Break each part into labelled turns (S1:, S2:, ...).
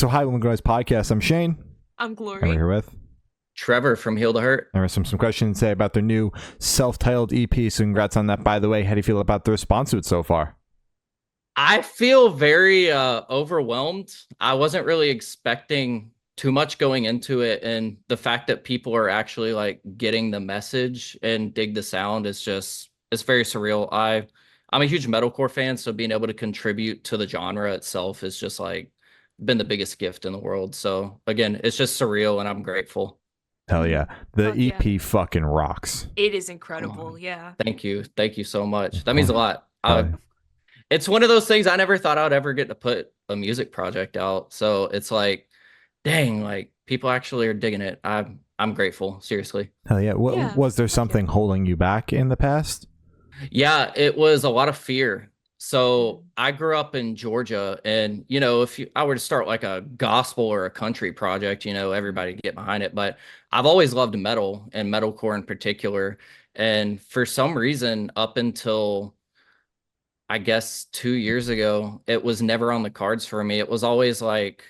S1: So hi, Lone Guys Podcast. I'm Shane.
S2: I'm
S1: And we're
S2: Glory.
S1: here with.
S3: Trevor from Heal the Hurt.
S1: There are some questions to say about their new self-titled EP. So congrats on that. By the way, how do you feel about the response to it so far?
S3: I feel very overwhelmed. I wasn't really expecting too much going into it, and the fact that people are actually like getting the message and dig the sound is just it's very surreal. I'm a huge metalcore fan, so being able to contribute to the genre itself is just like been the biggest gift in the world. So again, it's just surreal, and I'm grateful.
S1: Hell yeah. The
S2: Fuck yeah.
S1: EP fucking rocks.
S2: It is
S3: Come
S2: incredible.
S3: on.
S2: Yeah.
S3: Thank you so much. That means a lot.
S1: Hell yeah.
S3: It's one of those things I never thought I'd ever get to put a music project out. So it's like, dang, like people actually are digging it. I'm grateful, seriously.
S1: Hell yeah.
S2: Yeah.
S1: Was there
S2: Fuck yeah.
S1: something holding you back in the past?
S3: Yeah, it was a lot of fear. So
S2: Mm.
S3: I grew up in Georgia, and if I were to start like a gospel or a country project, everybody get behind it. But I've always loved metal and metalcore in particular. And for some reason, up until I guess 2 years ago, it was never on the cards for me. It was always like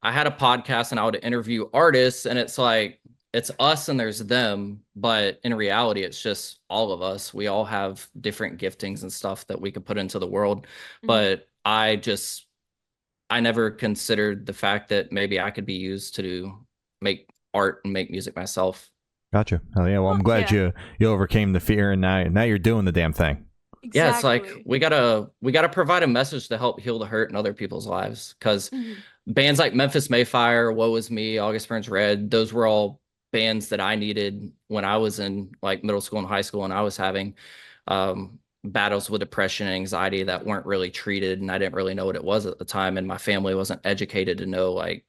S3: I had a podcast and I would interview artists, and it's like it's us and there's them, but in reality, it's just all of us. We all have different giftings and stuff that we could put into the world.
S2: Mhm.
S3: But I never considered the fact that maybe I could be used to make art and make music myself.
S1: Gotcha. Hell yeah. Well, I'm
S2: Fuck
S1: glad
S2: yeah.
S1: you overcame the fear and now you're doing the damn thing.
S3: Yeah, it's like
S2: Exactly.
S3: we gotta provide a message to help heal the hurt in other people's lives. Because
S2: Mhm.
S3: bands like Memphis Mayfire, Woe Is Me, August Burns Red, those were all bands that I needed when I was in like middle school and high school, and I was having battles with depression and anxiety that weren't really treated, and I didn't really know what it was at the time, and my family wasn't educated to know like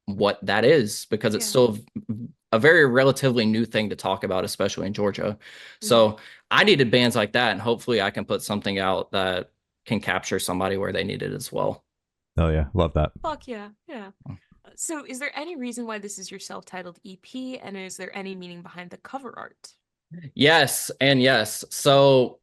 S3: what that is because it's
S2: Yeah.
S3: still a very relatively new thing to talk about, especially in Georgia.
S2: Mhm.
S3: So I needed bands like that, and hopefully I can put something out that can capture somebody where they need it as well.
S1: Hell yeah. Love that.
S2: Fuck yeah. Yeah. So, is there any reason why this is your self-titled EP, and is there any meaning behind the cover art?
S3: Yes, and yes. So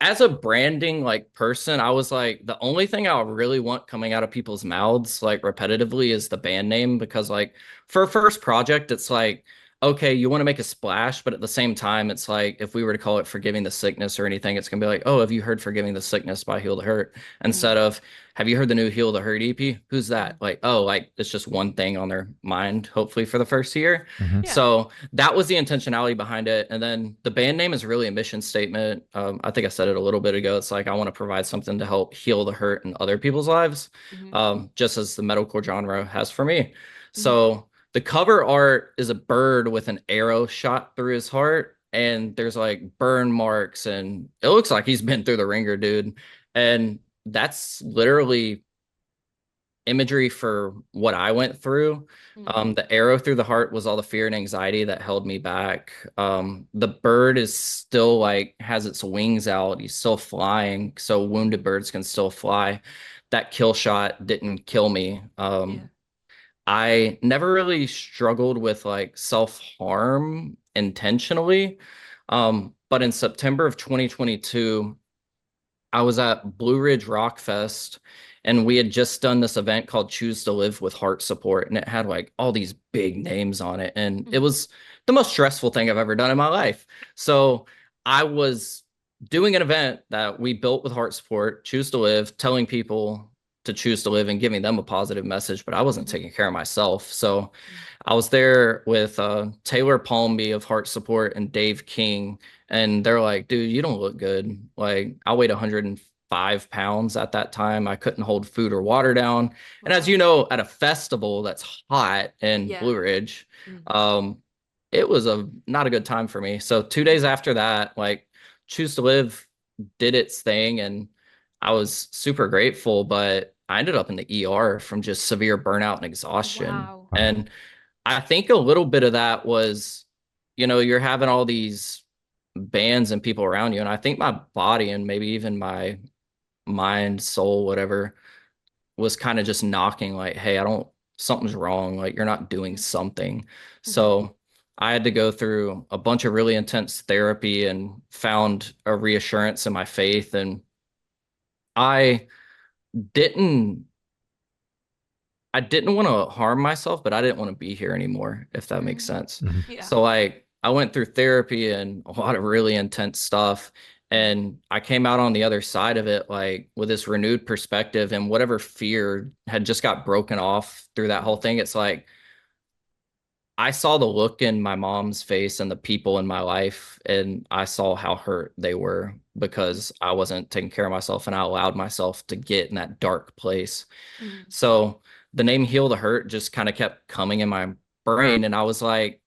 S3: as a branding like person, I was like, the only thing I really want coming out of people's mouths like repetitively is the band name, because like for a first project, it's like, okay, you want to make a splash, but at the same time, it's like if we were to call it Forgiving the Sickness or anything, it's gonna be like, oh, have you heard Forgiving the Sickness by Heal the Hurt?
S2: Mhm.
S3: Instead of, have you heard the new Heal the Hurt EP? Who's that?
S2: Mhm.
S3: Like, oh, like it's just one thing on their mind, hopefully for the first year.
S1: Mm-hmm.
S2: Yeah.
S3: So that was the intentionality behind it. And then the band name is really a mission statement. I think I said it a little bit ago. It's like I want to provide something to help heal the hurt in other people's lives,
S2: Mhm.
S3: just as the metalcore genre has for me.
S2: Mhm.
S3: So the cover art is a bird with an arrow shot through his heart, and there's like burn marks, and it looks like he's been through the ringer, dude. And that's literally imagery for what I went through.
S2: Mhm.
S3: The arrow through the heart was all the fear and anxiety that held me back. The bird is still like has its wings out. He's still flying, so wounded birds can still fly. That kill shot didn't kill me.
S2: Yeah.
S3: I never really struggled with like self-harm intentionally. But in September of 2022, I was at Blue Ridge Rock Fest, and we had just done this event called Choose to Live with Heart Support, and it had like all these big names on it, and it
S2: Mhm.
S3: was the most stressful thing I've ever done in my life. So I was doing an event that we built with Heart Support, Choose to Live, telling people to choose to live and giving them a positive message, but I wasn't
S2: Mhm.
S3: taking care of myself. So I was there with Taylor Palmby of Heart Support and Dave King, and they're like, dude, you don't look good. Like, I weighed 105 pounds at that time. I couldn't hold food or water down. And as
S2: Wow.
S3: you know, at a festival that's hot in
S2: Yeah.
S3: Blue Ridge,
S2: Mhm.
S3: um, it was a not a good time for me. So 2 days
S2: Mhm.
S3: after that, like, Choose to Live did its thing, and I was super grateful, but I ended up in the ER from just severe burnout and exhaustion.
S2: Wow.
S1: Wow.
S3: And I think a little bit of that was, you're having all these bands and people around you. And I think my body and maybe even my mind, soul, whatever, was kind of just knocking like, hey, something's wrong. Like, you're not doing
S2: Mhm.
S3: something.
S2: Mhm.
S3: So I had to go through a bunch of really intense therapy and found a reassurance in my faith. And I didn't I didn't want to harm myself, but I didn't want to be here anymore, if that makes sense.
S1: Mhm.
S2: Yeah.
S3: So like I went through therapy and a lot of really intense stuff. And I came out on the other side of it like with this renewed perspective, and whatever fear had just got broken off through that whole thing. It's like I saw the look in my mom's face and the people in my life, and I saw how hurt they were because I wasn't taking care of myself and I allowed myself to get in that dark place.
S2: Mhm.
S3: So the name Heal the Hurt just kind of kept coming in my brain. And I was like,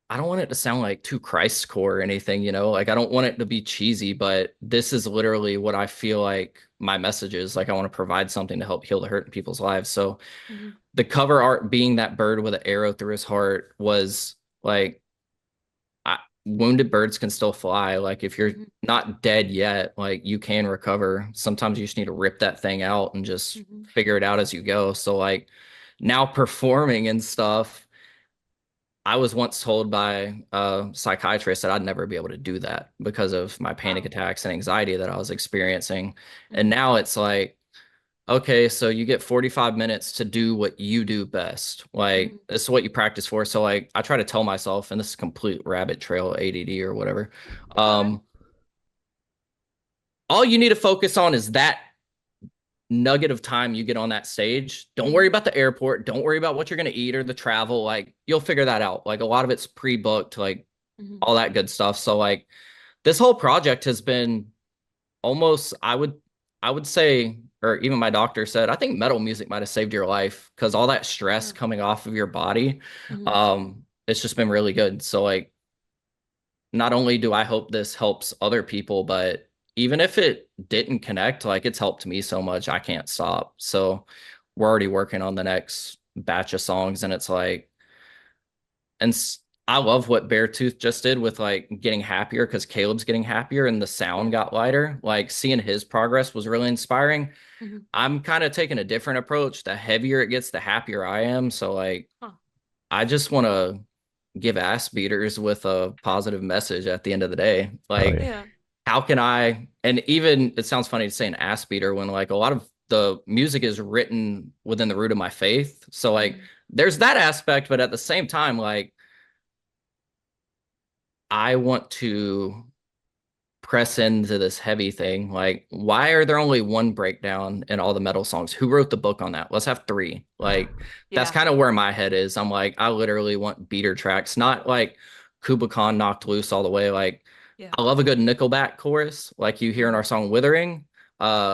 S3: I don't want it to sound like too Christ core or anything, like I don't want it to be cheesy, but this is literally what I feel like my message is. Like I want to provide something to help heal the hurt in people's lives. So
S2: Mhm.
S3: the cover art being that bird with an arrow through his heart was like, wounded birds can still fly. Like if you're
S2: Mhm.
S3: not dead yet, like you can recover. Sometimes you just need to rip that thing out and just
S2: Mhm.
S3: figure it out as you go. So like now performing and stuff, I was once told by a psychiatrist that I'd never be able to do that because of my panic
S2: Wow.
S3: attacks and anxiety that I was experiencing. And
S2: Mhm.
S3: now it's like, okay, so you get 45 minutes to do what you do best. Like
S2: Mhm.
S3: this is what you practice for. So like I try to tell myself, and this is complete rabbit trail ADD or whatever.
S2: Okay.
S3: Um, all you need to focus on is that nugget of time you get on that stage. Don't worry
S2: Mhm.
S3: about the airport. Don't worry about what you're gonna eat or the travel. Like you'll figure that out. Like a lot of it's pre-booked, like
S2: Mhm.
S3: all that good stuff. So like this whole project has been almost I would say, or even my doctor said, I think metal music might have saved your life because all that stress
S2: Yeah.
S3: coming off of your body,
S2: Mhm.
S3: it's just been really good. So like not only do I hope this helps other people, but even if it didn't connect, like it's helped me so much, I can't stop. So we're already working on the next batch of songs, and it's like, and I love what Beartooth just did with like getting happier because Caleb's getting happier and the sound
S2: Yeah.
S3: got lighter. Like seeing his progress was really inspiring.
S2: Mhm.
S3: I'm kind of taking a different approach. The heavier it gets, the happier I am. So like
S2: Huh.
S3: I just want to give ass beaters with a positive message at the end of the day.
S1: Hell
S3: Like,
S1: yeah.
S2: Yeah.
S3: how can I, and even it sounds funny to say an ass beater when like a lot of the music is written within the root of my faith. So like
S2: Mhm.
S3: there's that aspect, but at the same time, like I want to press into this heavy thing. Like, why are there only one breakdown in all the metal songs? Who wrote the book on that? Let's have three. Like, that's
S2: Yeah.
S3: kind of where my head is. I'm like, I literally want beater tracks, not like Kublai Khan knocked loose all the way. Like,
S2: Yeah.
S3: I love a good Nickelback chorus, like you hear in
S2: Mhm.
S3: our song Withering.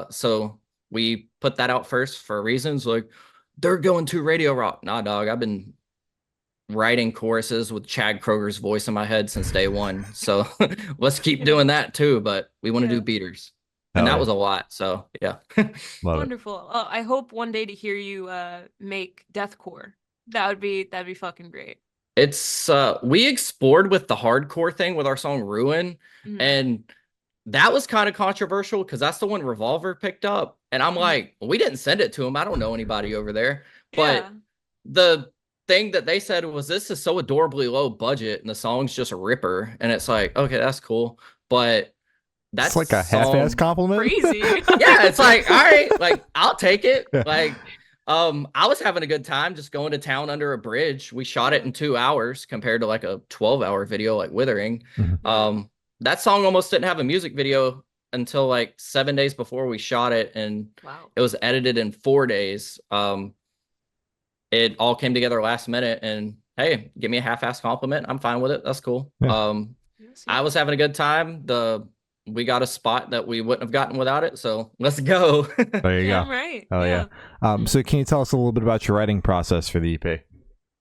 S3: So we put that out first for reasons like they're going to Radio Rock. Nah, dog, I've been writing choruses with Chad Kroger's voice in my head since day one. So let's keep
S2: Yeah.
S3: doing that too. But we want to do
S2: Yeah.
S3: beaters. And
S1: Hell
S3: that
S1: yeah.
S3: was a lot. So yeah.
S1: Love it.
S2: Wonderful. I hope one day to hear you make deathcore. That'd be fucking great.
S3: It's we explored with the hardcore thing with our song Ruin.
S2: Mhm.
S3: And that was kind of controversial because that's the one Revolver picked up. And I'm
S2: Mhm.
S3: like, well, we didn't send it to him. I don't know anybody over there.
S2: Yeah.
S3: But the thing that they said was this is so adorably low budget and the song's just a ripper. And it's like, okay, that's cool. But
S1: It's
S3: that
S1: like a half-ass
S3: song,
S1: compliment.
S2: Crazy.
S3: yeah, it's like, all right, like I'll take it.
S1: Yeah.
S3: Like, I was having a good time just going to town under a bridge. We shot it
S2: Yeah.
S3: in 2 hours compared to like a 12-hour video like Withering.
S1: Mhm.
S2: Yeah.
S3: That song almost didn't have a music video until like 7 days before we shot it, and
S2: Wow.
S3: it was edited in 4 days. It all came together last minute, and hey, give me a half-ass compliment. I'm fine with it. That's cool.
S1: Yeah.
S2: Yes,
S3: I was
S2: yes.
S3: having a good time. We got a spot that we wouldn't have gotten without it, so let's go.
S1: There you go.
S2: Damn right.
S1: Hell yeah.
S2: Yeah.
S1: So can you tell us a little bit about your writing process for the EP?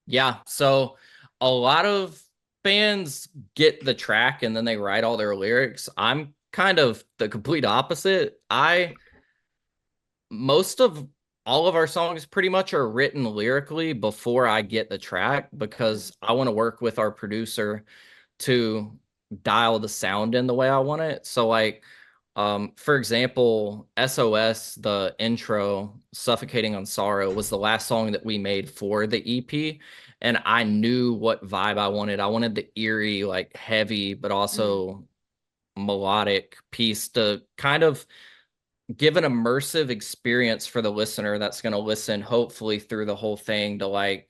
S3: Yeah, so a lot of fans get the track and then they write all their lyrics. I'm kind of the complete opposite. I Most of all of our songs pretty much are written lyrically before I get the track because I want to work with our producer to dial the sound in the way I want it. So like for example, SOS, the intro, Suffocating on Sorrow, was the last song that we made for the EP. And I knew what vibe I wanted. I wanted the eerie, like heavy, but
S2: Mhm.
S3: also melodic piece to kind of give an immersive experience for the listener that's going to listen hopefully through the whole thing to like,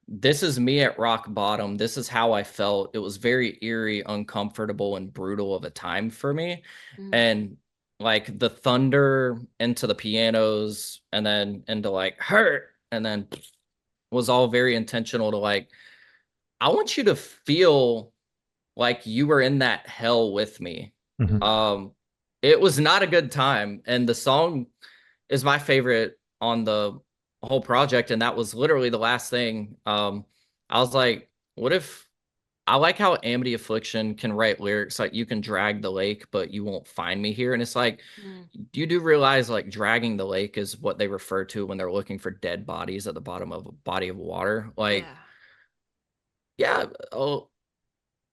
S3: this is me at rock bottom. This is how I felt. It was very eerie, uncomfortable, and brutal of a time for me.
S2: Mm.
S3: And like the thunder into the pianos and then into like hurt and then was all very intentional to like, I want you to feel like you were in that hell with me.
S1: Mhm.
S3: It was not a good time. And the song is my favorite on the whole project. And that was literally the last thing. I was like, what if I like how Amity Affliction can write lyrics like you can drag the lake, but you won't find me here. And it's like,
S2: Mm.
S3: you do realize like dragging the lake is what they refer to when they're looking for dead bodies at the bottom of a body of water. Like,
S2: Yeah.
S3: yeah, all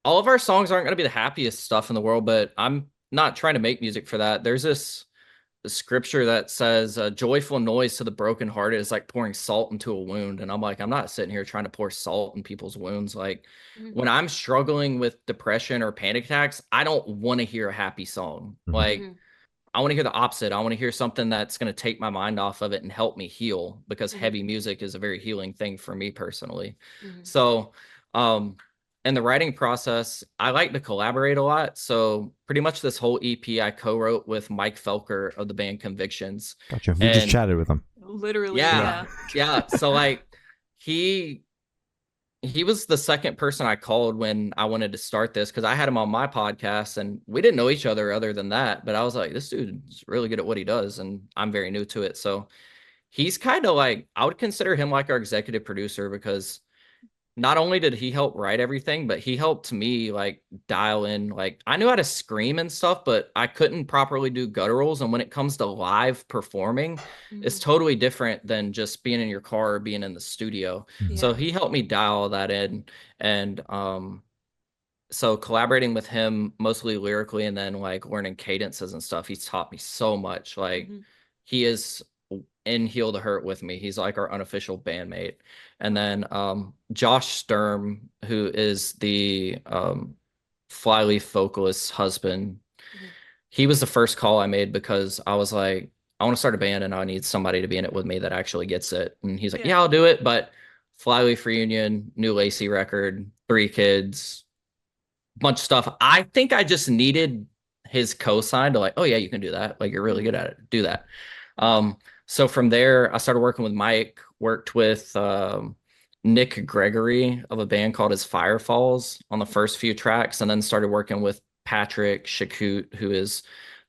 S3: of our songs aren't going to be the happiest stuff in the world, but I'm not trying to make music for that. There's this the scripture that says joyful noise to the brokenhearted is like pouring salt into a wound. And I'm like, I'm not sitting here trying to pour salt in people's wounds. Like
S2: Mm.
S3: when I'm struggling with depression or panic attacks, I don't want to hear a happy song.
S1: Mhm.
S3: Like
S2: Mhm.
S3: I want to hear the opposite. I want to hear something that's going to take my mind off of it and help me heal because
S2: Mhm.
S3: heavy music is a very healing thing for me personally.
S2: Mhm.
S3: So, um, in the writing process, I like to collaborate a lot. So, pretty much this whole EP I co-wrote with Mike Felker of the band Convictions.
S1: Gotcha. We just
S3: And
S1: chatted with him.
S2: Literally,
S3: yeah,
S2: yeah.
S3: yeah. So like he he was the second person I called when I wanted to start this because I had him on my podcast and we didn't know each other other than that. But I was like, this dude's really good at what he does, and I'm very new to it. So he's kind of like, I would consider him like our executive producer because not only did he help write everything, but he helped me like dial in. Like I knew how to scream and stuff, but I couldn't properly do gutturals. And when it comes to live performing, it's
S2: Mhm.
S3: totally different than just being in your car or being in the studio. So
S2: Yeah.
S3: he helped me dial that in. And so collaborating with him mostly lyrically and then like learning cadences and stuff, he's taught me so much. Like
S2: Mhm.
S3: he is in Heal the Hurt with me. He's like our unofficial bandmate. And then Josh Sturm, who is the Flyleaf vocalist's husband,
S2: Mhm.
S3: he was the first call I made because I was like, I want to start a band and I need somebody to be in it with me that actually gets it. And he's like,
S2: Yeah.
S3: yeah, I'll do it. But Flyleaf reunion, new Lacey record, 3 kids, bunch of stuff. I think I just needed his cosign to like, oh yeah, you can do that. Like you're really good
S2: Mhm.
S3: at it. Do that. So from there, I started working with Mike, worked with Nick Gregory of a band called his Firefalls on the first few tracks, and then started working with Patrick Shakut, who is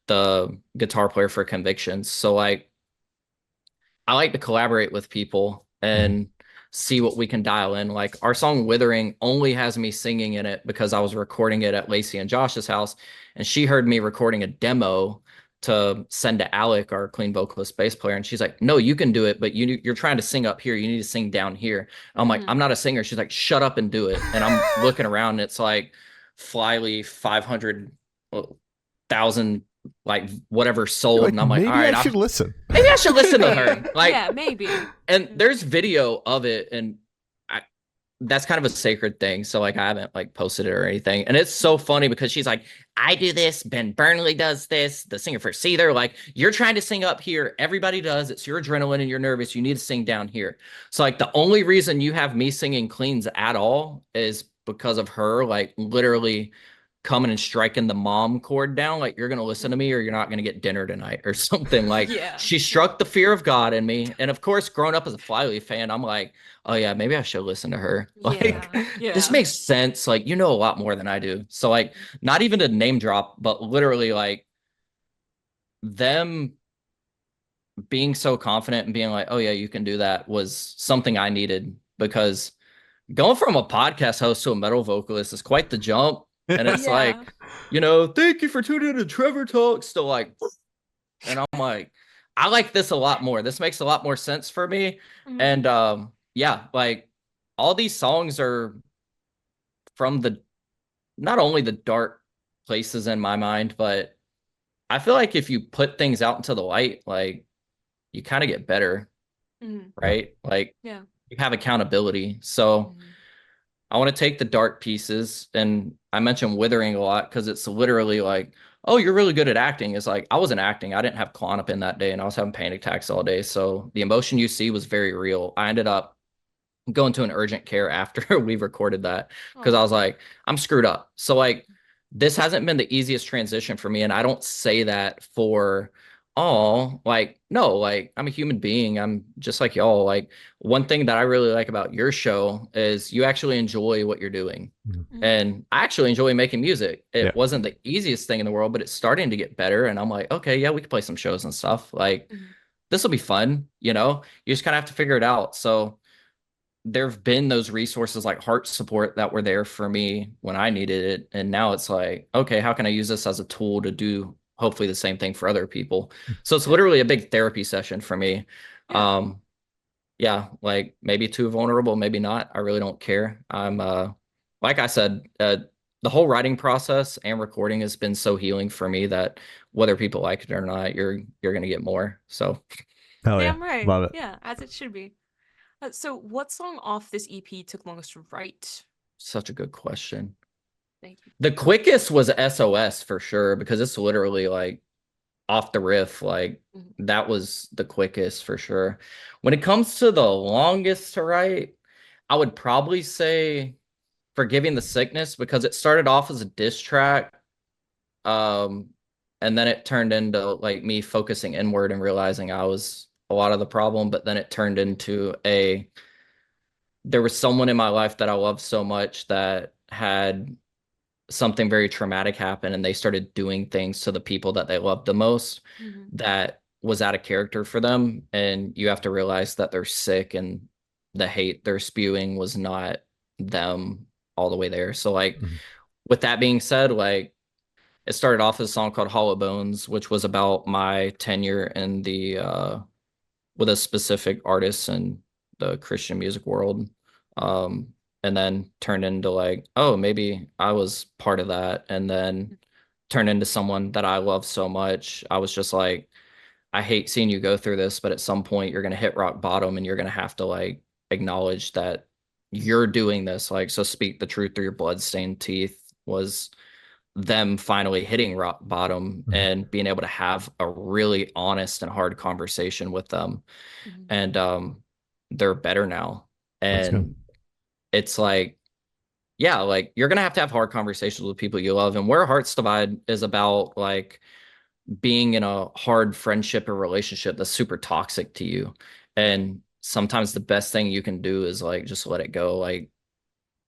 S3: the guitar player for Convictions. So like I like to collaborate with people
S1: Mhm.
S3: and see what we can dial in. Like our song Withering only has me singing in it because I was recording it at Lacey and Josh's house, and she heard me recording a demo to send to Alec, our clean vocalist bass player. And she's like, no, you can do it, but you're trying to sing up here. You need to sing down here. And I'm like,
S2: Mhm.
S3: I'm not a singer. She's like, shut up and do it. And I'm looking around and it's like Flyleaf 500,000 like whatever
S1: You're
S3: sold.
S1: like,
S3: And I'm like, all
S1: maybe I
S3: right,
S1: should listen.
S3: maybe I should listen to her.
S2: Maybe.
S3: Like,
S2: Yeah, maybe.
S3: and there's video of it, and I, that's kind of a sacred thing. So like, I haven't like posted it or anything. And it's so funny because she's like, I do this, Ben Burnley does this, the singer for Seether. Like, you're trying to sing up here. Everybody does. It's your adrenaline and you're nervous. You need to sing down here. So like, the only reason you have me singing cleans at all is because of her, like literally coming and striking the mom chord down, like you're gonna listen to me or you're not gonna get dinner tonight or something. Like
S2: Yeah.
S3: she struck the fear of God in me. And of course, growing up as a Flyleaf fan, I'm like, oh yeah, maybe I should listen to her. Like
S2: Yeah.
S3: this
S2: Yeah.
S3: makes sense. Like you know a lot more than I do. So like not even to name drop, but literally like them being so confident and being like, oh yeah, you can do that was something I needed because going from a podcast host to a metal vocalist is quite the jump. And it's like,
S2: Yeah.
S3: thank you for tuning in to Trevor Talks. To like, and I'm like, I like this a lot more. This makes a lot more sense for me.
S2: Mhm.
S3: And yeah, like all these songs are from the not only the dark places in my mind, but I feel like if you put things out into the light, like you kind of get better,
S2: Mhm.
S1: Yeah.
S3: right? Like
S2: Yeah.
S3: you have accountability. So
S2: Mhm.
S3: I want to take the dark pieces, and I mentioned withering a lot because it's literally like, oh, you're really good at acting. It's like I wasn't acting. I didn't have Klonopin that day and I was having panic attacks all day. So the emotion you see was very real. I ended up going to an urgent care after we recorded that because I
S2: Oh.
S3: was like, I'm screwed up. So like this hasn't been the easiest transition for me. And I don't say that for all like, no, like I'm a human being. I'm just like y'all. Like one thing that I really like about your show is you actually enjoy what you're doing.
S1: Mhm.
S3: And I actually enjoy making music.
S1: Yeah.
S3: It wasn't the easiest thing in the world, but it's starting to get better. And I'm like, okay, yeah, we can play some shows and stuff. Like
S2: Mhm.
S3: this will be fun, you know? You just kind of have to figure it out. So there have been those resources like heart support that were there for me when I needed it. And now it's like, okay, how can I use this as a tool to do hopefully the same thing for other people? So it's
S2: Yeah.
S3: literally a big therapy session for me.
S2: Yeah.
S3: Yeah, like maybe too vulnerable, maybe not. I really don't care. I'm like I said, the whole writing process and recording has been so healing for me that whether people like it or not, you're gonna get more. So
S1: Hell yeah.
S2: Damn right.
S1: Love it.
S2: Yeah, as it should be. So, what song off this EP took longest to write?
S3: such a good question.
S2: Thank you.
S3: The quickest was SOS for sure because it's literally like off the riff. Like
S2: Mhm.
S3: that was the quickest for sure. When it comes to the longest to write, I would probably say Forgiving the Sickness because it started off as a diss track. Um, and then it turned into like me focusing inward and realizing I was a lot of the problem, but then it turned into there was someone in my life that I loved so much that had something very traumatic happen and they started doing things to the people that they loved the most
S2: Mhm.
S3: that was out of character for them. And you have to realize that they're sick and the hate they're spewing was not them all the way there. So like
S1: Mhm.
S3: with that being said, like it started off as a song called Hollow Bones, which was about my tenure in the with a specific artist in the Christian music world. Um, and then turned into like, oh, maybe I was part of that. And then turned into someone that I love so much. I was just like, I hate seeing you go through this, but at some point you're going to hit rock bottom and you're going to have to like acknowledge that you're doing this. Like, so speak the truth through your bloodstained teeth was them finally hitting rock bottom
S1: Mhm.
S3: and being able to have a really honest and hard conversation with them
S2: Mhm.
S3: and they're better now.
S1: That's good.
S3: And it's like, yeah, like you're gonna have to have hard conversations with people you love. And where hearts divide is about like being in a hard friendship or relationship that's super toxic to you. And sometimes the best thing you can do is like just let it go. Like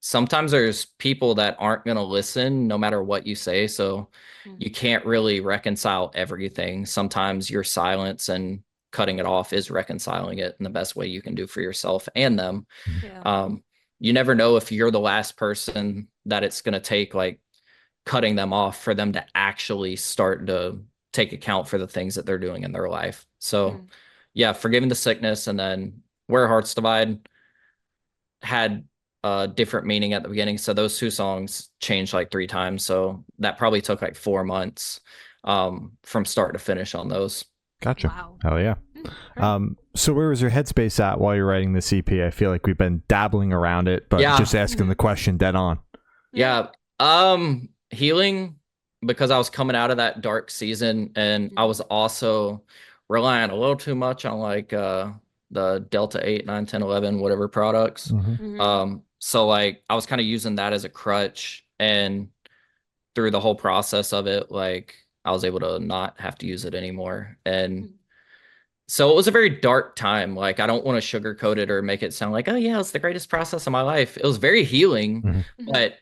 S3: sometimes there's people that aren't going to listen no matter what you say. So
S2: Mhm.
S3: you can't really reconcile everything. Sometimes your silence and cutting it off is reconciling it in the best way you can do for yourself and them.
S1: Mhm.
S2: Yeah.
S3: Um, you never know if you're the last person that it's going to take, like cutting them off for them to actually start to take account for the things that they're doing in their life. So,
S2: Mhm.
S3: yeah, Forgiving the Sickness and then Where Hearts Divide had a different meaning at the beginning. So those two songs changed like three times. So that probably took like 4 months from start to finish on those.
S1: Gotcha.
S2: Wow.
S1: Hell yeah.
S2: Great.
S1: So where was your headspace at while you're writing this EP? I feel like we've been dabbling around it, but
S3: Yeah.
S1: just asking
S2: Mhm.
S1: the question dead on.
S3: Yeah. Healing because I was coming out of that dark season and I
S2: Mhm.
S3: was also relying a little too much on like the Delta 8, 9, 10, 11, whatever products.
S1: Mhm.
S2: Mhm.
S3: So like I was kind of using that as a crutch and through the whole process of it, like I was able to not have to use it anymore. And
S2: Mhm.
S3: so it was a very dark time. Like I don't want to sugarcoat it or make it sound like, oh yeah, it's the greatest process of my life. It was very healing,
S1: Mhm.
S2: Mhm.
S3: but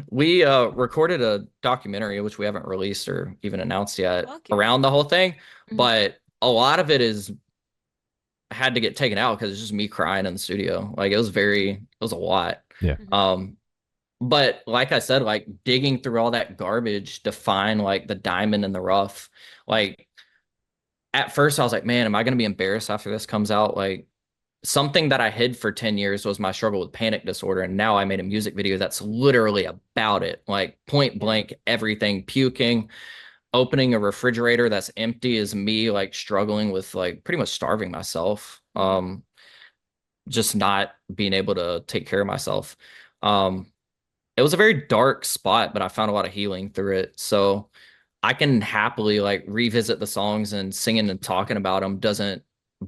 S3: we recorded a documentary which we haven't released or even announced yet
S2: Fuck yeah.
S3: around the whole thing,
S2: Mhm.
S3: but a lot of it is had to get taken out because it's just me crying in the studio. Like it was a lot.
S1: Yeah.
S2: Mhm.
S3: But like I said, like digging through all that garbage to find like the diamond in the rough. Like at first I was like, man, am I going to be embarrassed after this comes out? Like something that I hid for 10 years was my struggle with panic disorder. And now I made a music video that's literally about it. Like point
S2: Yeah.
S3: blank, everything, puking, opening a refrigerator that's empty is me like struggling with like pretty much starving myself.
S2: Mhm.
S3: Just not being able to take care of myself. Um, it was a very dark spot, but I found a lot of healing through it. So I can happily like revisit the songs, and singing and talking about them doesn't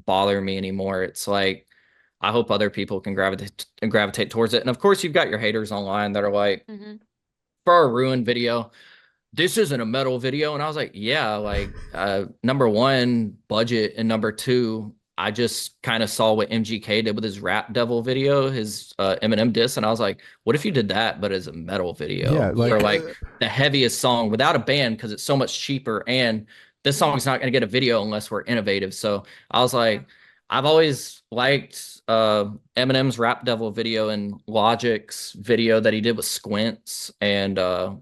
S3: bother me anymore. It's like I hope other people can gravitate towards it. And of course, you've got your haters online that are like,
S2: Mm-hmm.
S3: for our Ruin video, this isn't a metal video. And I was like, yeah, like number one, budget, and number two, I just kind of saw what MGK did with his Rap Devil video, his Eminem diss, and I was like, what if you did that but as a metal
S1: Yeah,
S3: video for
S1: like
S3: like the heaviest song without a band, because it's so much cheaper, and this song's not going to get a video unless we're innovative. So I was like, I've always liked Eminem's Rap Devil video and Logic's video that he did with Squints and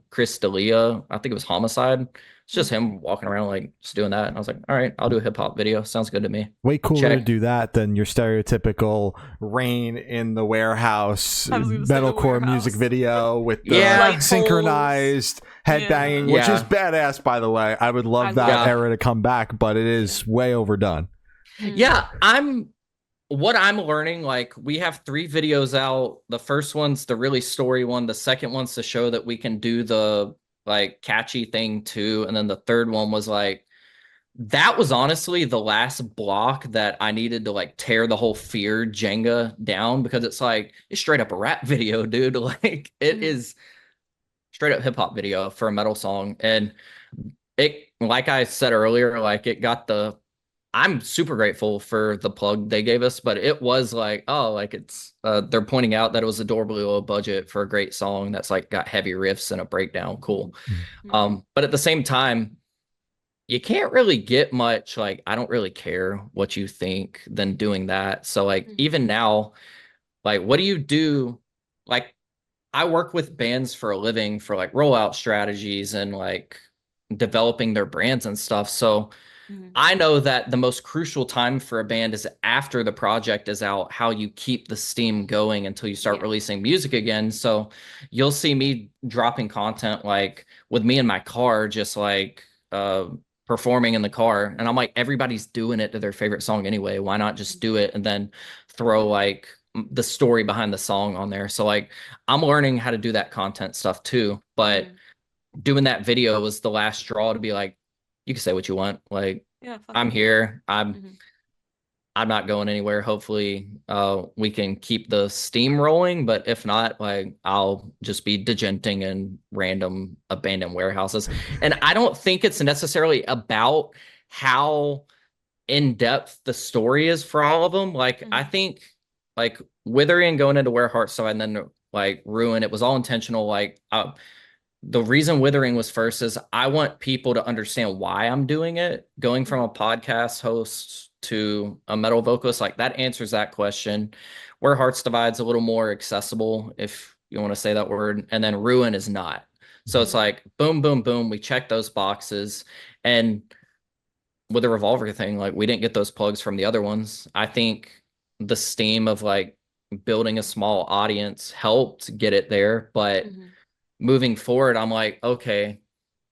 S3: Chris D'Elia. I think it was Homicide. It's just him walking around like just doing that. And I was like, all right, I'll do a hip hop video. Sounds good to me.
S1: way cooler
S3: Check.
S1: to do that than your stereotypical Rain in the Warehouse
S2: I was gonna say The
S1: metalcore
S2: Warehouse.
S1: music video with the
S3: Yeah.
S2: Light
S1: synchronized headbanging, which
S3: Yeah.
S1: is badass, by the way. I would love
S2: I
S1: that
S3: love it.
S1: era to come back, but it is way overdone.
S3: Yeah, what I'm learning, like we have 3 videos out. The first one's the really story one. The second one's to show that we can do the like catchy thing too. And then the third one was like, that was honestly the last block that I needed to like tear the whole fear Jenga down, because it's like, it's straight up a rap video, dude. Like it is straight up hip hop video for a metal song. And it, like I said earlier, like it got the, I'm super grateful for the plug they gave us, but it was like, oh, like it's they're pointing out that it was adorably low budget for a great song that's like got heavy riffs and a breakdown. Cool. But at the same time, you can't really get much like, I don't really care what you think than doing that. So like even now, like what do you do? Like I work with bands for a living for like rollout strategies and like developing their brands and stuff. So I know that the most crucial time for a band is after the project is out, how you keep the steam going until you start releasing music again. So you'll see me dropping content like with me in my car, just like performing in the car. And I'm like, everybody's doing it to their favorite song anyway. Why not just do it and then throw like the story behind the song on there? So like I'm learning how to do that content stuff too. But doing that video was the last straw to be like, you can say what you want. Like, I'm here. I'm not going anywhere. Hopefully, we can keep the steam rolling. But if not, like, I'll just be degenting in random abandoned warehouses. And I don't think it's necessarily about how in depth the story is for all of them. Like, I think, like, Withering going into Where Hearts Died and then like Ruin, it was all intentional. Like, the reason Withering was first is I want people to understand why I'm doing it. Going from a podcast host to a metal vocalist, like that answers that question. Where Hearts Divide's a little more accessible, if you want to say that word, and then Ruin is not. So it's like boom, boom, boom. We check those boxes. And with the Revolver thing, like we didn't get those plugs from the other ones. I think the steam of like building a small audience helped get it there, but moving forward, I'm like, okay,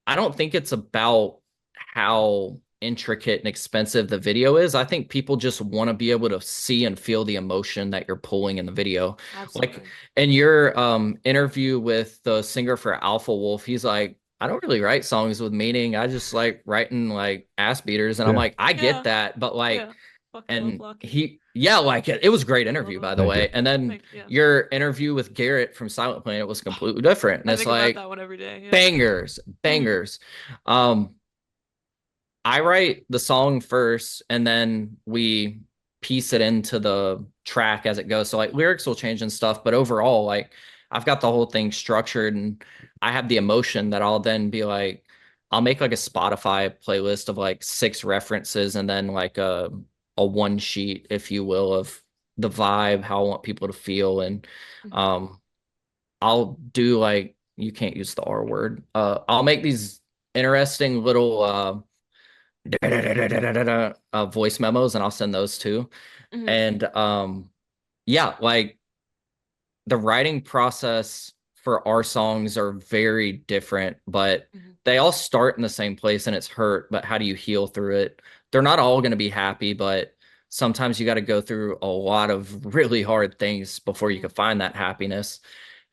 S3: I don't think it's about how intricate and expensive the video is. I think people just want to be able to see and feel the emotion that you're pulling in the video.
S2: Absolutely.
S3: Like in your interview with the singer for Alpha Wolf, he's like, I don't really write songs with meaning. I just like writing like ass beaters. And I'm like, I get that, but like, and like it was a great interview, by the way. And then your interview with Garrett from Silent Planet was completely different. And it's like
S2: that one every day.
S3: bangers. I write the song first and then we piece it into the track as it goes. So like lyrics will change and stuff, but overall, like I've got the whole thing structured and I have the emotion that I'll then be like, I'll make like a Spotify playlist of like 6 references and then like a one sheet, if you will, of the vibe, how I want people to feel. And I'll do like, you can't use the R word. I'll make these interesting little voice memos and I'll send those too. And yeah, like the writing process for our songs are very different, but they all start in the same place and it's hurt, but how do you heal through it? They're not all going to be happy, but sometimes you got to go through a lot of really hard things before you can find that happiness.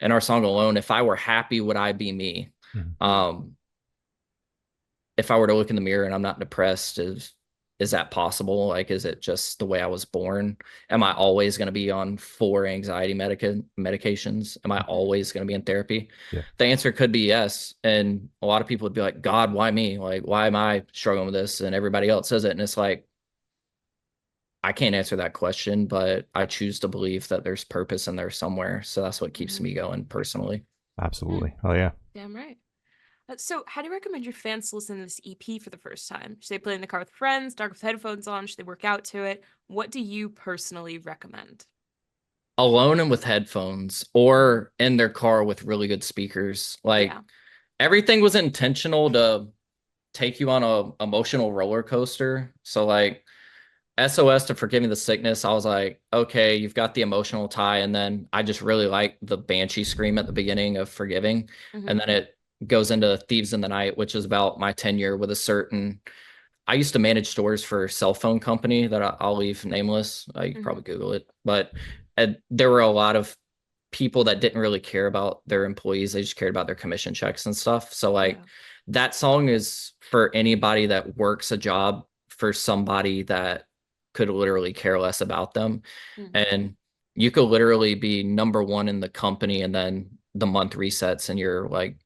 S3: And our song Alone, if I were happy, would I be me? if I were to look in the mirror and I'm not depressed, is that possible? Like, is it just the way I was born? Am I always going to be on 4 anxiety medications? Am I always going to be in therapy?
S1: Yeah.
S3: The answer could be yes. And a lot of people would be like, God, why me? Like, why am I struggling with this? And everybody else says it. And it's like, I can't answer that question, but I choose to believe that there's purpose in there somewhere. So that's what keeps me going personally.
S1: Absolutely. Oh yeah.
S2: Damn right. So, how do you recommend your fans listen to this EP for the first time? Should they play in the car with friends, dark with headphones on? Should they work out to it? What do you personally recommend?
S3: Alone and with headphones, or in their car with really good speakers. Like,
S2: Yeah.
S3: everything was intentional to take you on a emotional roller coaster. So like SOS to Forgiving the Sickness, I was like, okay, you've got the emotional tie, and then I just really like the banshee scream at the beginning of Forgiving. And then it goes into Thieves in the Night, which is about my tenure with a certain, I used to manage stores for a cell phone company that I'll leave nameless. You can probably Google it, but there were a lot of people that didn't really care about their employees. They just cared about their commission checks and stuff. So like that song is for anybody that works a job for somebody that could literally care less about them. And you could literally be number one in the company, and then the month resets and you're like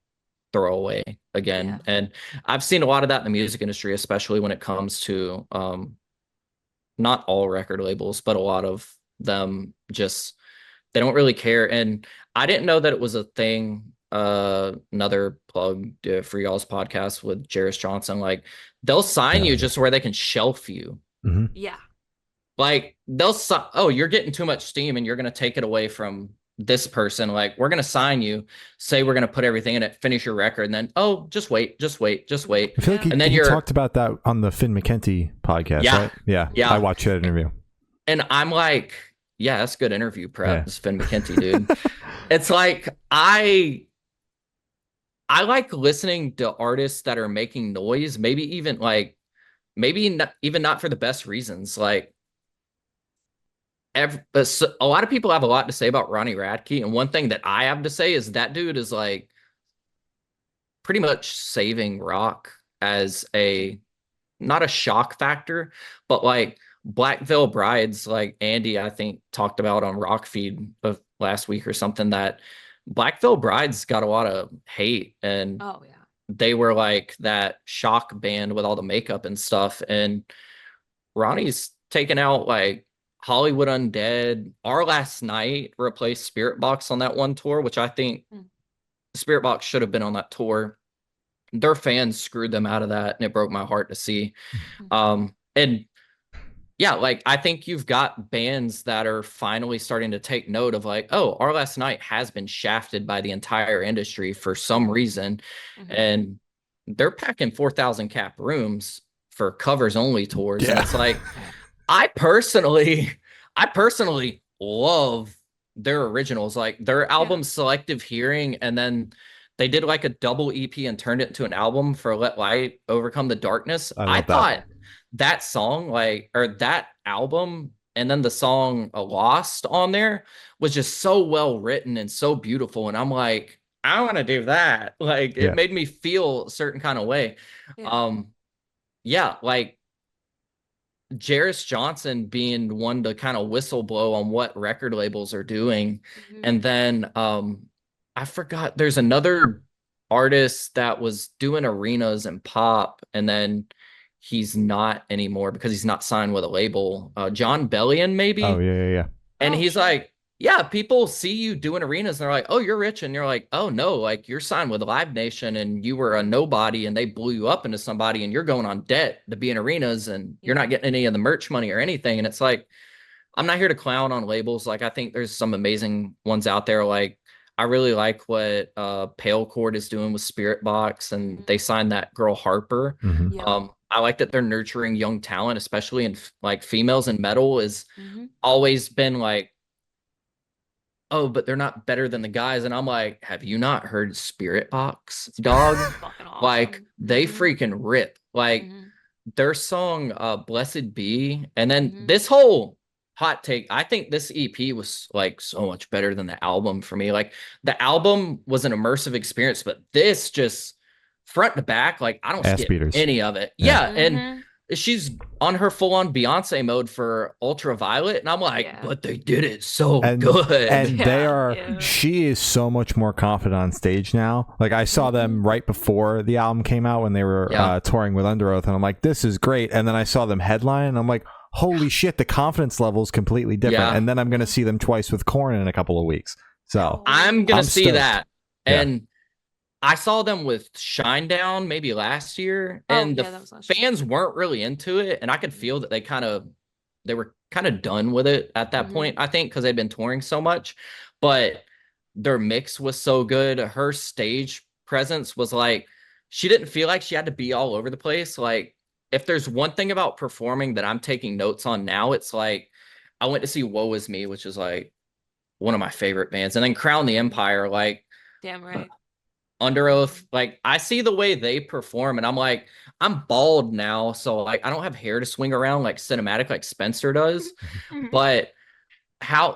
S3: throwaway again. And I've seen a lot of that in the music industry, especially when it comes to not all record labels, but a lot of them just, they don't really care. And I didn't know that it was a thing. Another plug for y'all's podcast with Jairus Johnson. Like, they'll sign you just where they can shelf you.
S2: Yeah.
S3: Like, oh, you're getting too much steam and you're going to take it away from this person. Like, we're going to sign you, say we're going to put everything in it, finish your record, and then, oh, just wait.
S1: I feel like he talked about that on the Finn McKenty podcast, right? Yeah. I watched that interview.
S3: And I'm like, yeah, that's good interview prep. It's Finn McKenty, dude. It's like, I like listening to artists that are making noise, maybe even like, maybe not, even not for the best reasons. Like, a lot of people have a lot to say about Ronnie Radke, and one thing that I have to say is that dude is like pretty much saving rock as a, not a shock factor, but like Black Veil Brides, like Andy, I think, talked about on Rock Feed of last week or something, that Black Veil Brides got a lot of hate, and they were like that shock band with all the makeup and stuff. And Ronnie's taken out like Hollywood Undead. Our Last Night replaced Spirit Box on that one tour, which I think Spirit Box should have been on that tour. Their fans screwed them out of that, and it broke my heart to see. And yeah, like, I think you've got bands that are finally starting to take note of like, oh, Our Last Night has been shafted by the entire industry for some reason. And they're packing 4,000 cap rooms for covers only tours. And it's like, I personally love their originals, like their album Selective Hearing, and then they did like a double EP and turned it into an album for Let Light Overcome the Darkness. I thought that song, like, or that album, and then the song Lost on there was just so well written and so beautiful. And I'm like, I want to do that. Like, it made me feel a certain kind of way. Like Jairus Johnson being one to kind of whistle blow on what record labels are doing. And then I forgot, there's another artist that was doing arenas and pop, and then he's not anymore because he's not signed with a label. John Bellion, maybe.
S1: Oh yeah.
S3: And he's like, yeah, people see you doing arenas and they're like, oh, you're rich. And you're like, oh no, like, you're signed with Live Nation and you were a nobody and they blew you up into somebody, and you're going on debt to be in arenas, and you're not getting any of the merch money or anything. And it's like, I'm not here to clown on labels. Like, I think there's some amazing ones out there. Like, I really like what Pale Chord is doing with Spirit Box, and they signed that girl Harper. I like that they're nurturing young talent, especially in like females in metal. Is always been like, oh, but they're not better than the guys. And I'm like, have you not heard Spirit Box, dog?
S2: Awesome.
S3: Like, they freaking rip. Like, their song Blessed Be, and then this whole hot take, I think this EP was like so much better than the album for me. Like, the album was an immersive experience, but this just front to back, like I don't
S1: Ass
S3: skip
S1: beaters.
S3: any of it.
S1: Yeah.
S3: Yeah, and she's on her full-on Beyonce mode for Ultraviolet, and I'm like,
S2: Yeah.
S3: but they did it so
S1: And
S3: good.
S1: they
S2: Yeah,
S1: are
S2: yeah.
S1: she is so much more confident on stage now. Like I saw them right before the album came out when they were
S3: Yeah.
S1: touring with Under Oath, and I'm like, this is great. And then I saw them headline, and I'm like, holy shit, the confidence level is completely different.
S3: Yeah.
S1: And then I'm gonna see them twice with Korn in a couple of weeks. So
S3: I'm gonna
S1: I'm
S3: see
S1: stoked.
S3: that.
S1: Yeah.
S3: And I saw them with Shinedown maybe last year,
S2: Oh,
S3: and
S2: yeah,
S3: the
S2: that was last year.
S3: fans weren't really into it, and I could feel that they were kind of done with it at that point, I think, because they'd been touring so much. But their mix was so good. Her stage presence was like, she didn't feel like she had to be all over the place. Like, if there's one thing about performing that I'm taking notes on now, it's like I went to see Woe Is Me, which is like one of my favorite bands, and then Crown the Empire, like
S2: Damn right.
S3: Under Oath. Like, I see the way they perform, and I'm like, I'm bald now, so like I don't have hair to swing around like cinematic like Spencer does. But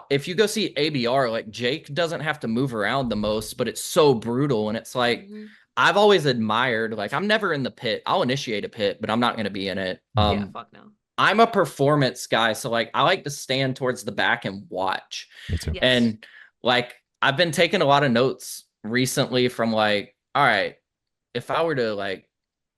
S3: if you go see ABR, like Jake doesn't have to move around the most, but it's so brutal, and it's like I've always admired, like, I'm never in the pit. I'll initiate a pit, but I'm not going to be in it.
S2: Yeah, fuck no.
S3: I'm a performance guy, so like I like to stand towards the back and watch.
S1: Me too.
S2: Yes.
S3: And like I've been taking a lot of notes recently from like, all right, if I were to like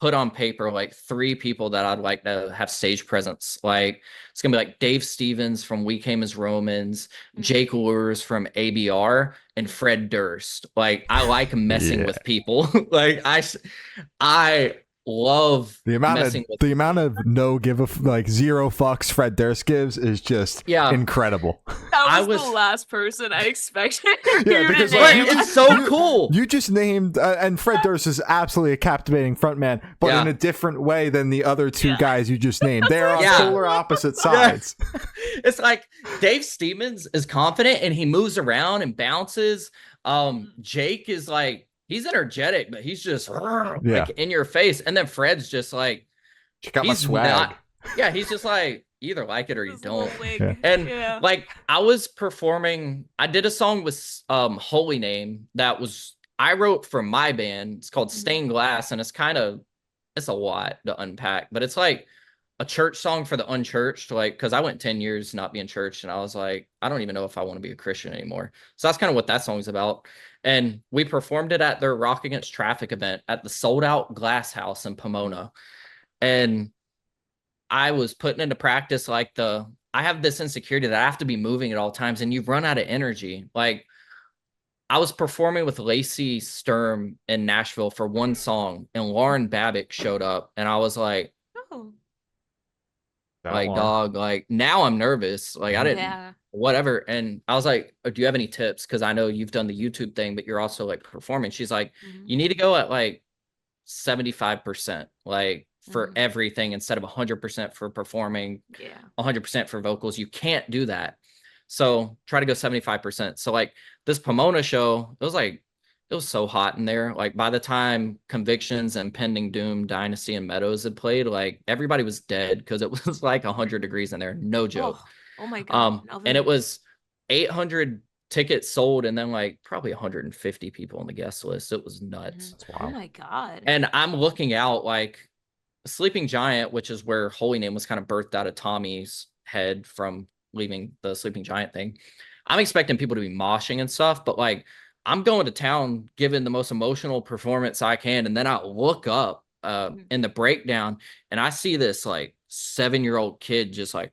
S3: put on paper like 3 people that I'd like to have stage presence, like it's gonna be like Dave Stevens from We Came as Romans, Jake Lures from ABR, and Fred Durst. Like I like messing with people. Like I love
S1: The amount
S3: messing
S1: of
S3: with
S1: the amount of no give a like zero fucks Fred Durst gives is just incredible.
S2: That was the last person I expected.
S1: Yeah,
S2: you
S1: because
S2: to
S1: like,
S2: name.
S3: it's so cool.
S1: You just named and Fred Durst is absolutely a captivating frontman, but in a different way than the other 2 guys you just named. They are on polar opposite sides.
S3: It's like Dave Stevens is confident and he moves around and bounces. Jake is like, he's energetic, but he's just like in your face. And then Fred's just like,
S1: check out my swag.
S3: He's just like, you either like it or you don't.
S1: Yeah.
S3: And like I was performing, I did a song with Holy Name that I wrote for my band. It's called Stained Glass, and it's a lot to unpack, but it's like a church song for the unchurched, like, because I went 10 years not being church, and I was like, I don't even know if I want to be a Christian anymore. So that's kind of what that song's about. And we performed it at their Rock Against Traffic event at the sold out Glass House in Pomona. And I was putting into practice like I have this insecurity that I have to be moving at all times, and you run out of energy. Like I was performing with Lacey Sturm in Nashville for one song, and Lauren Babbitt showed up, and I was like, dog, like now I'm nervous. Like I didn't, whatever. And I was like, do you have any tips? Because I know you've done the YouTube thing, but you're also like performing. She's like, you need to go at like 75%, like for everything instead of 100% for performing, 100% for vocals. You can't do that. So try to go 75%. So like this Pomona show, it was so hot in there. Like by the time Convictions and Pending Doom, Dynasty, and Meadows had played, like everybody was dead because it was like 100 degrees in there. No joke.
S2: Oh my God.
S3: And it was 800 tickets sold, and then like probably 150 people on the guest list. It was nuts.
S1: That's wild.
S2: Oh my God.
S3: And I'm looking out like Sleeping Giant, which is where Holy Name was kind of birthed out of Tommy's head from leaving the Sleeping Giant thing. I'm expecting people to be moshing and stuff, but like I'm going to town giving the most emotional performance I can. And then I look up in the breakdown and I see this like 7-year-old kid just like,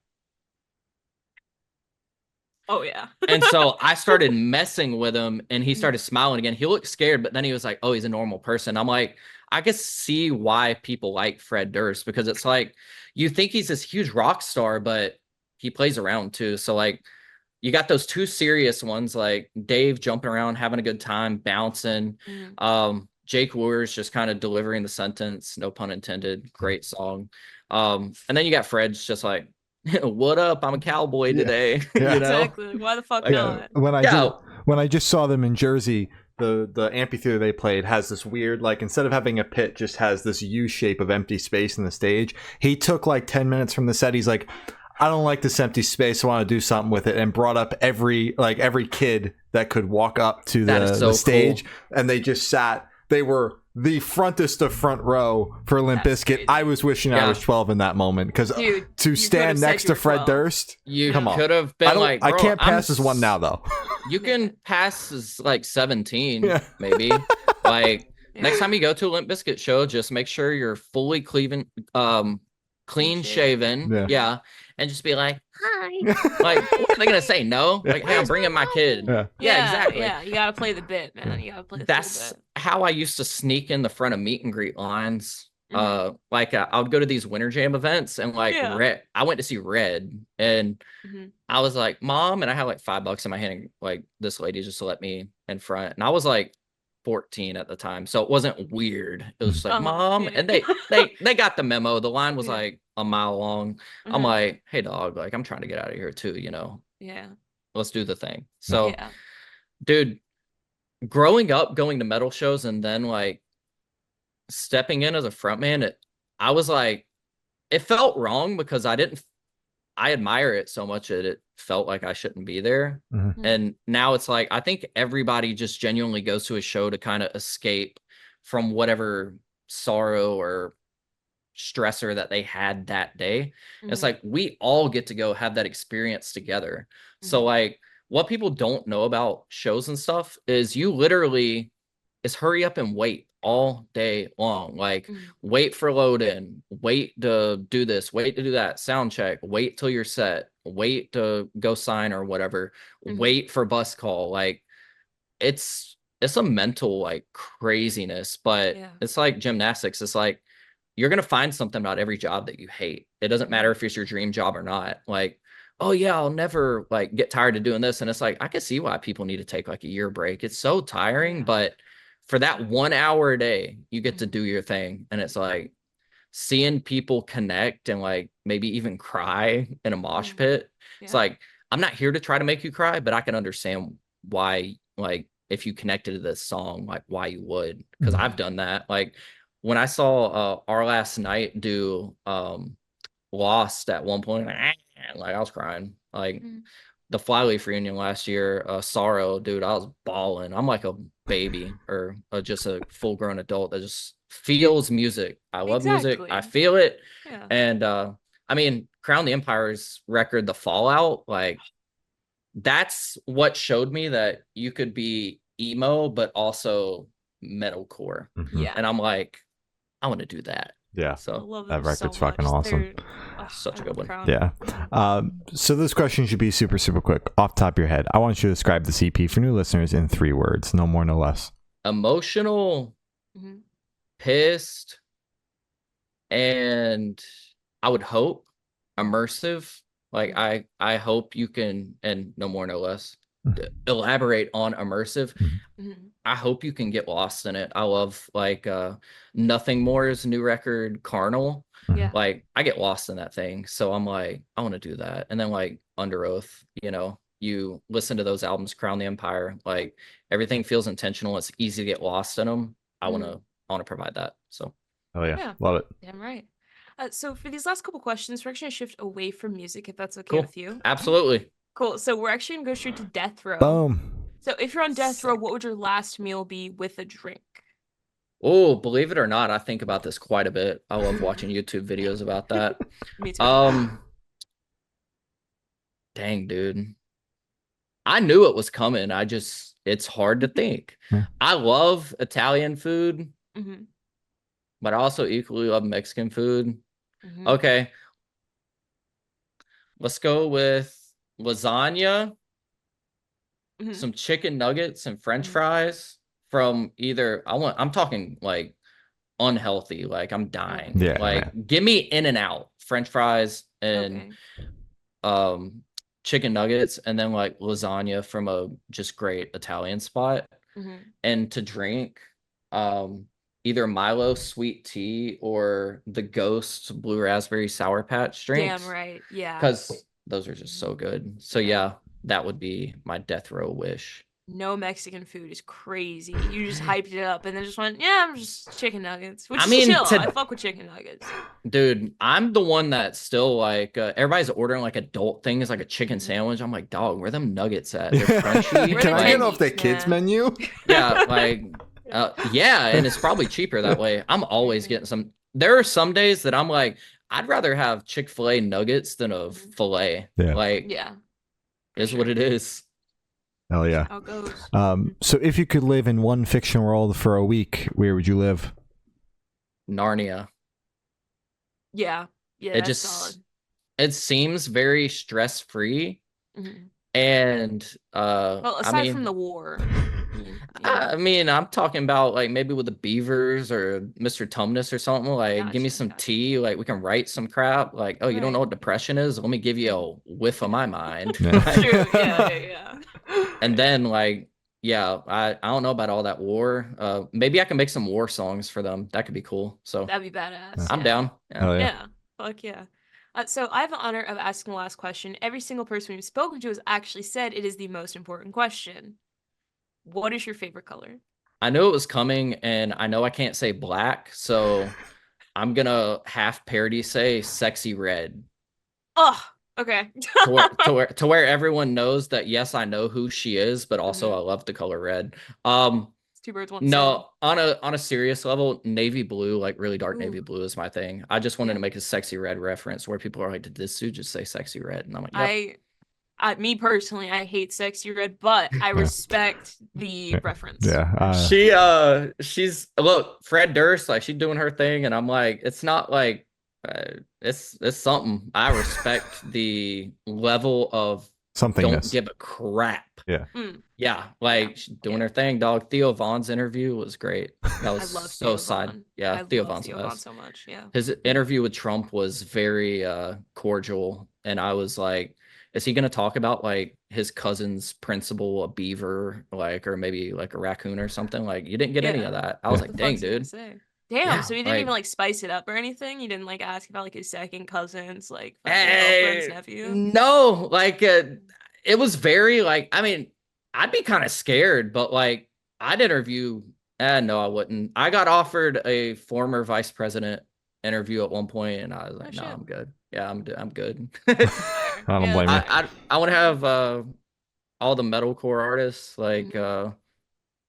S2: oh yeah.
S3: And so I started messing with him and he started smiling again. He looked scared, but then he was like, oh, he's a normal person. I'm like, I can see why people like Fred Durst, because it's like, you think he's this huge rock star, but he plays around too. So like, you got those 2 serious ones, like Dave jumping around, having a good time, bouncing. Jake Lures just kind of delivering the sentence, no pun intended. Great song. And then you got Fred's just like, what up? I'm a cowboy today.
S1: Yeah.
S3: You know?
S2: Exactly. Why the fuck
S3: Like,
S2: not?
S1: When I just saw them in Jersey, the amphitheater they played has this weird, like, instead of having a pit, just has this U shape of empty space in the stage. He took like 10 minutes from the set. He's like, I don't like this empty space. I want to do something with it, and brought up every kid that could walk up to the stage, and they just sat they were the frontest of front row for Limp
S2: That's
S1: Bizkit.
S2: crazy.
S1: I was wishing I
S3: Yeah.
S1: was 12 in that moment because
S2: Dude,
S1: to
S2: you could've
S1: stand
S2: said
S1: next
S2: you
S1: to
S2: were
S1: Fred
S2: 12.
S1: Durst,
S3: You
S1: come on.
S3: could have been like,
S1: I
S3: bro,
S1: can't
S3: I'm
S1: pass as one now though.
S3: You can pass as like 17,
S1: Yeah.
S3: maybe. Like
S2: Yeah.
S3: next time you go to a Limp Bizkit show, just make sure you're fully clean shaven.
S1: Yeah.
S3: Yeah. And just be like, hi. Like, what are they gonna say? No?
S1: Yeah.
S3: Like, hey, I'm bringing my kid.
S1: Yeah.
S3: Yeah, exactly.
S2: Yeah, you gotta play the bit, man. You gotta play the
S3: That's
S2: bit.
S3: how I used to sneak in the front of meet and greet lines.
S2: Mhm.
S3: I would go to these Winter Jam events and like
S2: Yeah.
S3: I went to see Red and
S2: Mhm.
S3: I was like, Mom, and I had like $5 in my hand, and like this lady just to let me in front. And I was like 14 at the time. So it wasn't weird. It was just like, Mom,
S2: Yeah.
S3: and they got the memo. The line was
S2: Yeah.
S3: like a mile long. I'm
S2: Mhm.
S3: like, hey dog, like I'm trying to get out of here too,
S2: Yeah.
S3: Let's do the thing. So
S2: Yeah.
S3: dude, growing up going to metal shows and then like stepping in as a frontman, I was like, it felt wrong because I admire it so much that it felt like I shouldn't be there.
S1: Mhm.
S3: And now it's like, I think everybody just genuinely goes to a show to kind of escape from whatever sorrow or stressor that they had that day. It's
S2: Mhm.
S3: like, we all get to go have that experience together. So
S2: Mhm.
S3: like what people don't know about shows and stuff is you literally is hurry up and wait all day long. Like
S2: Mhm.
S3: wait for load in, wait to do this, wait to do that, sound check, wait till you're set, wait to go sign or whatever,
S2: Mhm.
S3: wait for bus call. Like it's a mental like craziness, but
S2: Yeah.
S3: it's like gymnastics. It's like you're gonna find something about every job that you hate. It doesn't matter if it's your dream job or not. Like, oh yeah, I'll never like get tired of doing this. And it's like I can see why people need to take like a year break. It's so tiring,
S2: Yeah.
S3: but for that 1 hour a day, you get to
S2: Mhm.
S3: do your thing. And it's like seeing people connect and like maybe even cry in a mosh
S2: Mhm.
S3: pit. It's
S2: Yeah.
S3: like I'm not here to try to make you cry, but I can understand why, like if you connected to this song, like why you would, because
S1: Mhm.
S3: I've done that. Like when I saw Our Last Night do Lost at one point, like I was crying. Like
S2: Mhm.
S3: the Flyleaf reunion last year, Sorrow, dude, I was bawling. I'm like a baby or just a full grown adult that just feels music. I love music. I
S2: Exactly.
S3: feel it.
S2: Yeah.
S3: And I mean, Crown the Empire's record, The Fallout, like that's what showed me that you could be emo, but also metalcore.
S1: Mhm.
S2: Yeah.
S3: And I'm like, I want to do that.
S1: Yeah.
S2: I
S3: So
S2: love
S1: That
S2: them
S1: record's
S2: so
S1: fucking
S2: much.
S1: awesome.
S3: Such
S2: I
S3: a good
S2: love
S3: one.
S2: Crown.
S1: Yeah. So this question should be super, super quick. Off the top of your head, I want you to describe the CP for new listeners in 3 words. No more, no less.
S3: Emotional,
S2: Mhm.
S3: pissed, and I would hope immersive. Like I hope you can, and no more, no less, elaborate on immersive.
S2: Mhm.
S3: I hope you can get lost in it. I love like Nothing More's new record, Carnal.
S2: Yeah.
S3: Like I get lost in that thing. So I'm like, I want to do that. And then like Under Oath, you listen to those albums, Crown the Empire, like everything feels intentional. It's easy to get lost in them. I want to provide that. So
S1: Oh yeah.
S2: Yeah.
S1: Love it.
S2: Damn right. So for these last couple questions, we're actually gonna shift away from music, if that's okay
S3: cool.
S2: with you.
S3: Absolutely.
S2: Cool. So we're actually gonna go straight to death row.
S1: Boom.
S2: So if you're on death row,
S3: Sick.
S2: what would your last meal be with a drink?
S3: Oh, believe it or not, I think about this quite a bit. I love watching YouTube videos about that.
S2: Me too.
S3: Dang, dude. I knew it was coming. It's hard to think.
S1: Yeah.
S3: I love Italian food,
S2: Mhm.
S3: but I also equally love Mexican food.
S2: Mhm.
S3: Okay, let's go with lasagna,
S2: Mhm.
S3: some chicken nuggets and French
S2: Mhm.
S3: fries from I'm talking like unhealthy, like I'm dying.
S1: Yeah,
S3: Like give me In-N-Out French fries and
S2: Okay.
S3: chicken nuggets and then like lasagna from a just great Italian spot.
S2: Mhm.
S3: And to drink either Milo sweet tea or the Ghost blue raspberry sour patch drinks.
S2: Damn right. Yeah.
S3: Because those are just so good. So yeah, that would be my death row wish.
S2: No Mexican food is crazy. You just hyped it up and then just went, yeah, I'm just chicken nuggets. Which
S3: I
S2: is
S3: mean,
S2: chill. I fuck with chicken nuggets.
S3: Dude, I'm the one that's still like everybody's ordering like adult things like a chicken sandwich. I'm like, dog, where them nuggets at? They're crunchy.
S2: Where
S1: Can
S2: the
S1: I get off the
S2: tendies,
S1: kids
S2: man?
S1: menu?
S3: Yeah, like Yeah, and it's probably cheaper that way. I'm always getting some. There are some days that I'm like, I'd rather have Chick-fil-A nuggets than a filet.
S1: Yeah.
S3: Like,
S2: Yeah.
S3: is
S2: sure.
S3: what it is.
S1: Hell yeah.
S2: How it goes.
S1: So if you could live in one fiction world for a week, where would you live?
S3: Narnia.
S2: Yeah. Yeah,
S3: It
S2: that's
S3: just
S2: solid.
S3: it seems very stress-free, and
S2: Well, aside from the war.
S3: I mean, I'm talking about like maybe with the Beavers or Mr. Tumnus or something. Like, give me some tea. Like, we can write some crap. Like, oh, you don't know what depression is? Let me give you a whiff of my mind.
S1: Yeah.
S2: True. Yeah.
S3: And then, like, yeah, I don't know about all that war. Maybe I can make some war songs for them. That could be cool. So
S2: That'd be badass.
S3: I'm down.
S1: Hell yeah.
S2: Yeah. Fuck yeah. So I have the honor of asking the last question. Every single person we've spoken to has actually said it is the most important question. What is your favorite color?
S3: I knew it was coming, and I know I can't say black, so I'm gonna half parody say sexy red.
S2: Oh, okay.
S3: to where everyone knows that yes, I know who she is, but also I love the color red.
S2: It's two birds, one stone.
S3: No, on a serious level, navy blue, like really dark navy blue is my thing. I just wanted to make a sexy red reference where people are like, did this dude just say sexy red? And I'm like, yep.
S2: Me personally, I hate sexy red, but I respect the reference.
S1: Yeah.
S3: She's look, Fred Durst, like she's doing her thing, and I'm like, it's not like it's something. I respect the level of don't give a crap.
S1: Yeah.
S3: Yeah, like she's doing her thing, dog. Theo Vaughn's interview was great. That was
S2: I love
S3: so
S2: Theo
S3: side.
S2: Vaughn.
S3: Yeah, Theo Vaughn's
S2: so much. Yeah.
S3: His interview with Trump was very cordial, and I was like, is he going to talk about like his cousin's principal, a beaver, like, or maybe like a raccoon or something? Like, you didn't get any of that. I was like, dang, dude.
S2: Damn, so he didn't even like spice it up or anything? You didn't like ask about like his second cousin's like girlfriend's nephew?
S3: No, like it was very like, I mean, I'd be kind of scared, but like I'd interview. No, I wouldn't. I got offered a former vice president interview at one point, and I was like, no, I'm good. Yeah, I'm good.
S1: I don't blame you.
S3: I want to have all the metalcore artists like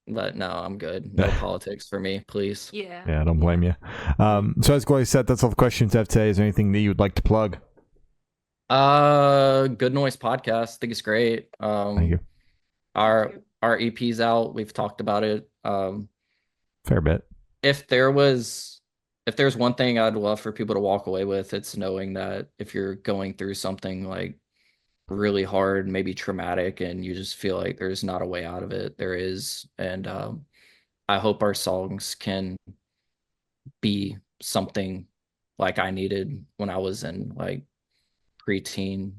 S3: but no, I'm good. No politics for me, please.
S2: Yeah,
S1: I don't blame you. So as Glory said, that's all the questions I have today. Is there anything that you would like to plug?
S3: Good Noise podcast. I think it's great.
S1: Thank you.
S3: Our EP's out. We've talked about it.
S1: Fair bit.
S3: If there's one thing I'd love for people to walk away with, it's knowing that if you're going through something like really hard, maybe traumatic, and you just feel like there's not a way out of it, there is. And I hope our songs can be something like I needed when I was in like preteen,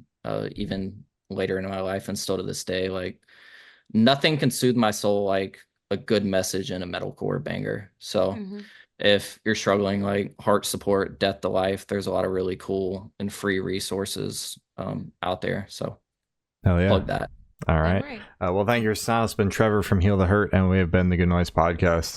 S3: even later in my life, and still to this day. Like nothing can soothe my soul like a good message in a metalcore banger. So if you're struggling, like Heart Support, Death to Life, there's a lot of really cool and free resources out there. So plug that.
S1: All right. Well, thank you, It's been Trevor from Heal the Hurt, and we have been the Good Noise Podcast.